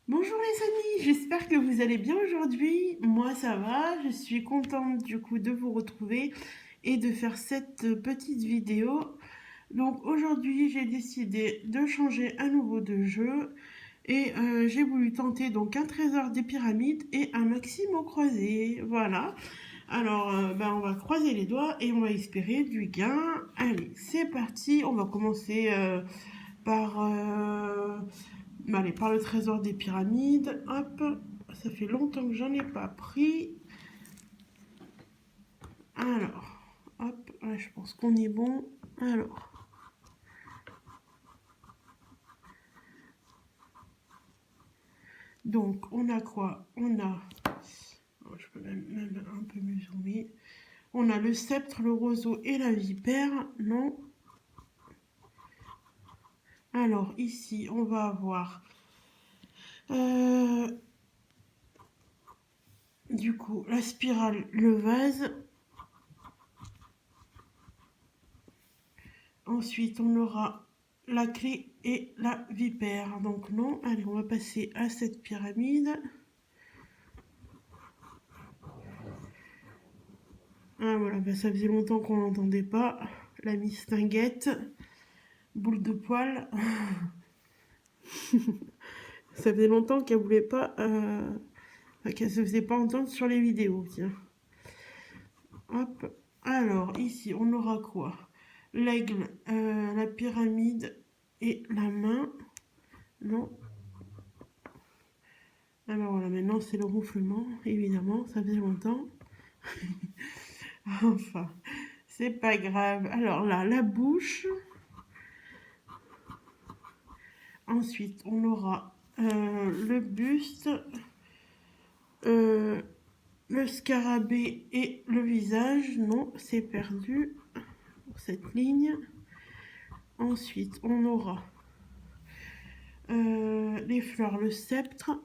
Bonjour les amis, j'espère que vous allez bien aujourd'hui. Moi ça va, je suis contente du coup de vous retrouver et de faire cette petite vidéo. Donc aujourd'hui j'ai décidé de changer à nouveau de jeu et j'ai voulu tenter donc un trésor des pyramides et un maxime au croisé. Voilà. Alors on va croiser les doigts et on va espérer du gain. Allez, c'est parti, on va commencer par allez, par le trésor des pyramides. Hop, ça fait longtemps que j'en ai pas pris. Alors, hop, là, je pense qu'on est bon. Alors, donc, on a quoi? On a, oh, je peux même un peu mieux zoomer. On a le sceptre, le roseau et la vipère. Non. Alors, ici, on va avoir euh, du coup la spirale, le vase. Ensuite, on aura la clé et la vipère. Donc non, allez, on va passer à cette pyramide. Ah voilà, ça faisait longtemps qu'on l'entendait pas. La mistinguette, boule de poil. Ça faisait longtemps qu'elle voulait pas, qu'elle se faisait pas entendre sur les vidéos, tiens. Hop. Alors ici, on aura quoi? L'aigle, la pyramide et la main. Non. Alors voilà, maintenant c'est le ronflement, évidemment, ça faisait longtemps. Enfin, c'est pas grave. Alors là, la bouche. Ensuite, on aura le buste, euh, le scarabée et le visage. Non, c'est perdu pour cette ligne. Ensuite, on aura les fleurs, le sceptre,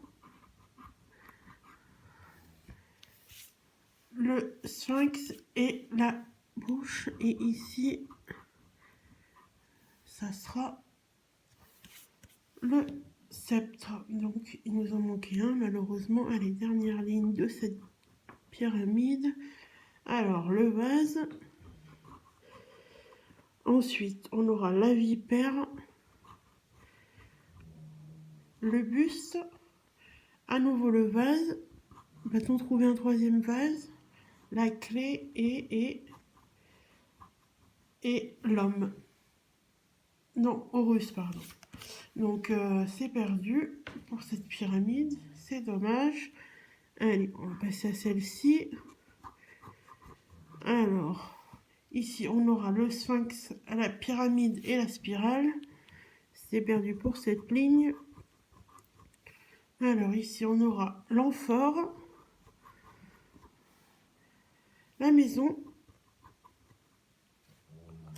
le sphinx et la bouche. Et ici, ça sera le sceptre. Donc, il nous en manquait un, malheureusement, à les dernières lignes de cette pyramide. Alors, le vase. Ensuite, on aura la vipère, le buste, à nouveau le vase. Va-t-on trouver un troisième vase? La clé et l'homme. Non, Horus, pardon. Donc, c'est perdu pour cette pyramide. C'est dommage. Allez, on va passer à celle-ci. Alors, ici, on aura le sphinx, la pyramide et la spirale. C'est perdu pour cette ligne. Alors, ici, on aura l'amphore, la maison,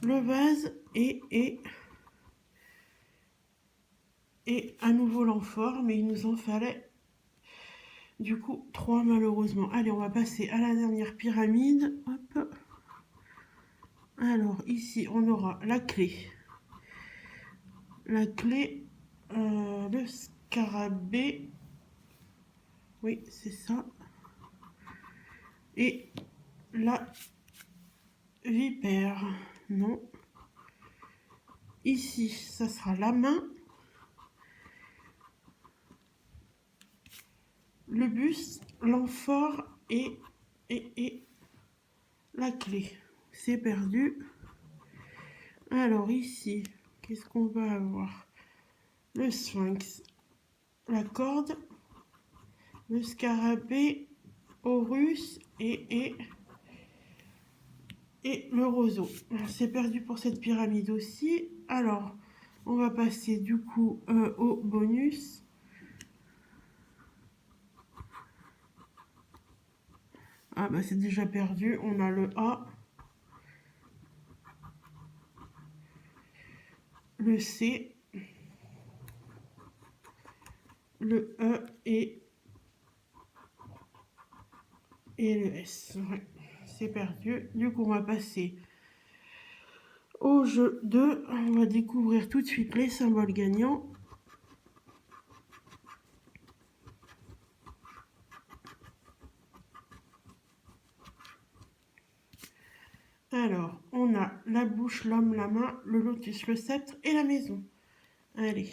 le vase et à nouveau l'amphore, mais il nous en fallait du coup 3 malheureusement. Allez, on va passer à la dernière pyramide. Hop. Alors ici, on aura la clé. La clé, le scarabée. Oui, c'est ça. Et la vipère. Non. Ici, ça sera la main. Le buste, l'amphore et la clé. C'est perdu. Alors ici, qu'est-ce qu'on va avoir? Le sphinx, la corde, le scarabée, Horus et le roseau. C'est perdu pour cette pyramide aussi. Alors, on va passer du coup au bonus. Ah bah c'est déjà perdu. On a le A, le C, le E et le S. Ouais, c'est perdu. Du coup, on va passer au jeu 2. On va découvrir tout de suite les symboles gagnants. Alors, on a la bouche, l'homme, la main, le lotus, le sceptre et la maison. Allez.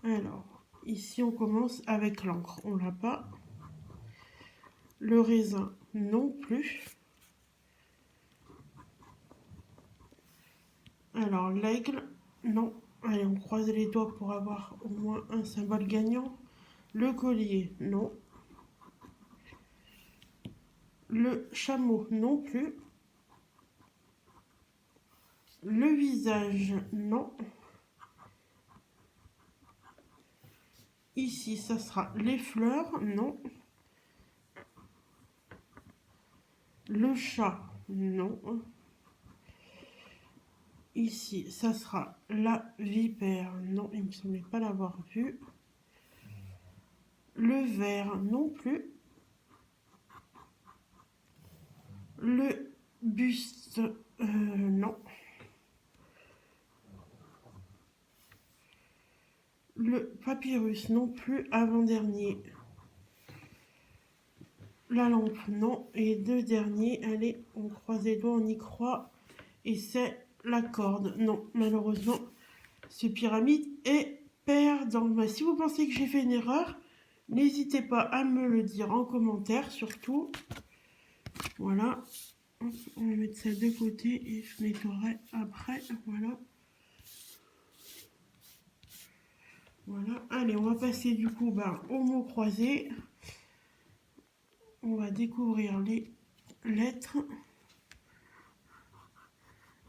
Alors, ici, on commence avec l'encre. On l'a pas. Le raisin, non plus. Alors, l'aigle, non. Allez, on croise les doigts pour avoir au moins un symbole gagnant. Le collier, non. Le chameau, non plus. Le visage, non. Ici, ça sera les fleurs, non. Le chat, non. Ici, ça sera la vipère, non, il me semblait pas l'avoir vu. Le ver, non plus. Le buste, non. Le papyrus, non plus, avant-dernier. La lampe, non. Et deux derniers, allez, on croise les doigts, on y croit. Et c'est la corde. Non, malheureusement, ce pyramide est perdant. Mais si vous pensez que j'ai fait une erreur, n'hésitez pas à me le dire en commentaire, surtout. Voilà. On va mettre ça de côté et je nettoierai après. Voilà. Voilà. Allez, on va passer du coup au mot croisé. On va découvrir les lettres.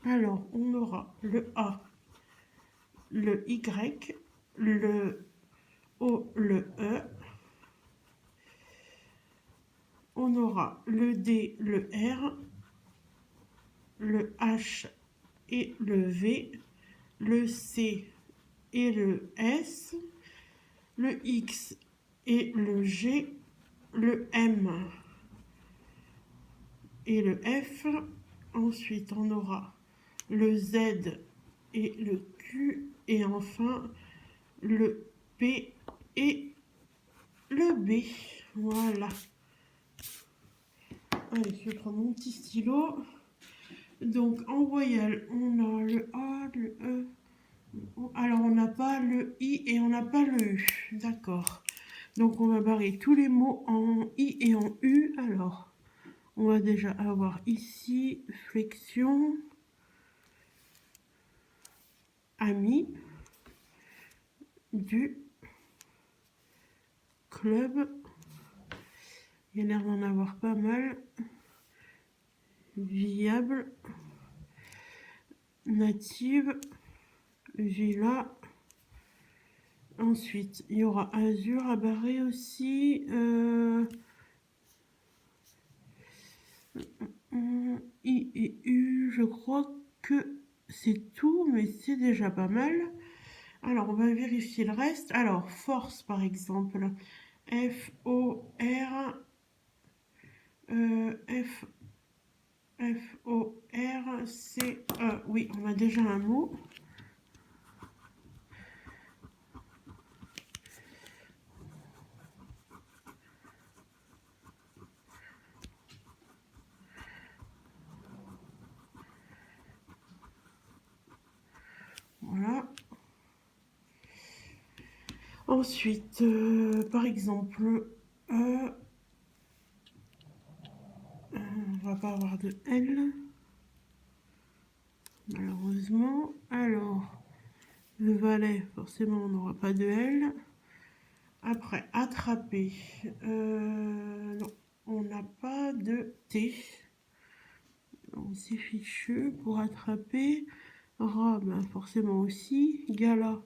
Alors, on aura le A, le Y, le O, le E. On aura le D, le R, le H et le V, le C et le S, le X et le G, le M et le F. Ensuite, on aura le Z et le Q. Et enfin, le P et le B. Voilà. Allez, je prends mon petit stylo. Donc, en voyelle, on a le A, le E. Alors, on n'a pas le I et on n'a pas le U. D'accord. Donc, on va barrer tous les mots en I et en U. Alors, on va déjà avoir ici flexion, ami, du, club. Il y a l'air d'en avoir pas mal. Viable, native, villa. Ensuite, il y aura azur à barrer aussi. I et U, je crois que c'est tout, mais c'est déjà pas mal. Alors, on va vérifier le reste. Alors, force, par exemple. F-O-R. F F-O-R-C-E. Oui, on a déjà un mot. Voilà. Ensuite, par exemple, on va pas avoir de L, malheureusement. Alors, le valet, forcément, on n'aura pas de L. Après, attraper, non, on n'a pas de T. C'est fichu pour attraper. Rat, ben forcément aussi. Gala,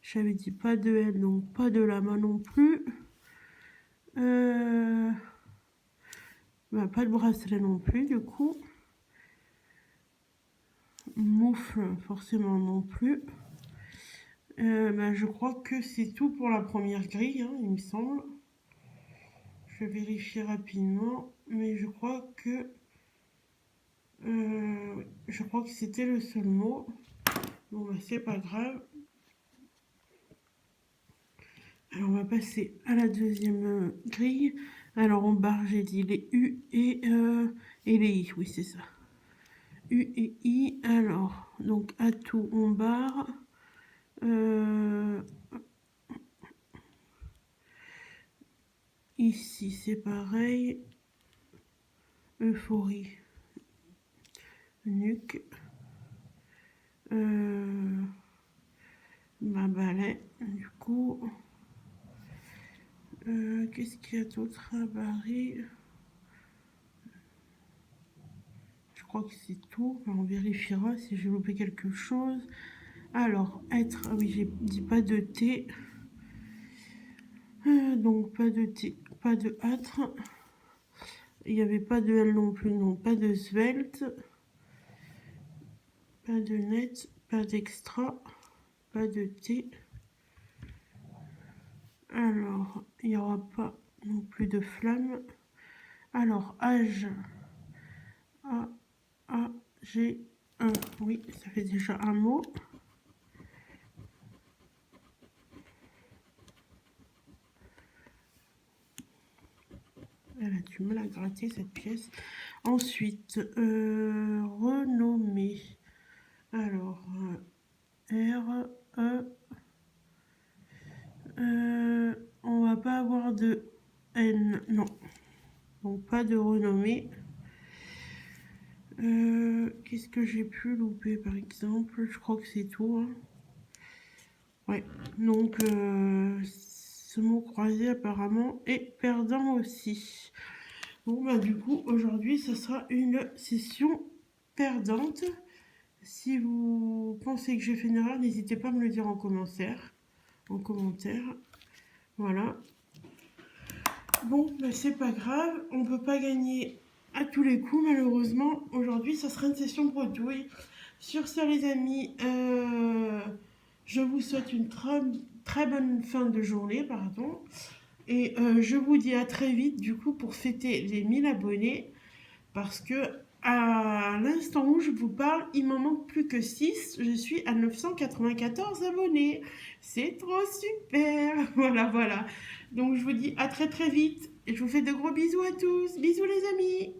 j'avais dit pas de L, donc pas de la main non plus. Ben, pas de bracelet non plus, du coup. Moufle, forcément non plus. Ben, je crois que c'est tout pour la première grille, hein, il me semble. Je vérifie rapidement, mais je crois que c'était le seul mot. Bon, ben, c'est pas grave. Alors, on va passer à la deuxième grille. Alors, on barre, j'ai dit les U et Et les I, oui, c'est ça. U et I. Alors, donc atout, on barre. Ici, c'est pareil. Euphorie. Nuque. Ma balai, du coup. Qu'est-ce qu'il y a d'autre à barrer? Je crois que c'est tout. On vérifiera si j'ai loupé quelque chose. Alors, être. Ah oui, j'ai dit pas de T. Donc, pas de T, pas de être. Il n'y avait pas de L non plus, non. Pas de svelte. Pas de net. Pas d'extra. Pas de T. Alors, il n'y aura pas non plus de flamme. Alors, âge. A, A, G, 1. Oui, ça fait déjà un mot. Elle a du mal à gratter cette pièce. Ensuite, renommer. Alors, R, E. On va pas avoir de N, non. Donc, pas de renommer. Qu'est-ce que j'ai pu louper, par exemple? Je crois que c'est tout. Hein. Ouais, donc, ce mot croisé, apparemment, est perdant aussi. Bon, bah, du coup, aujourd'hui, ce sera une session perdante. Si vous pensez que j'ai fait une erreur, n'hésitez pas à me le dire en commentaire. Voilà. Bon, bah, c'est pas grave. On peut pas gagner à tous les coups, malheureusement. Aujourd'hui, ça sera une session bredouille. Sur ce, les amis, je vous souhaite une très bonne fin de journée, pardon. Et je vous dis à très vite, du coup, pour fêter les 1000 abonnés. Parce que à l'instant où je vous parle, il m'en manque plus que 6. Je suis à 994 abonnés. C'est trop super. Voilà. Donc je vous dis à très vite. Et je vous fais de gros bisous à tous. Bisous les amis.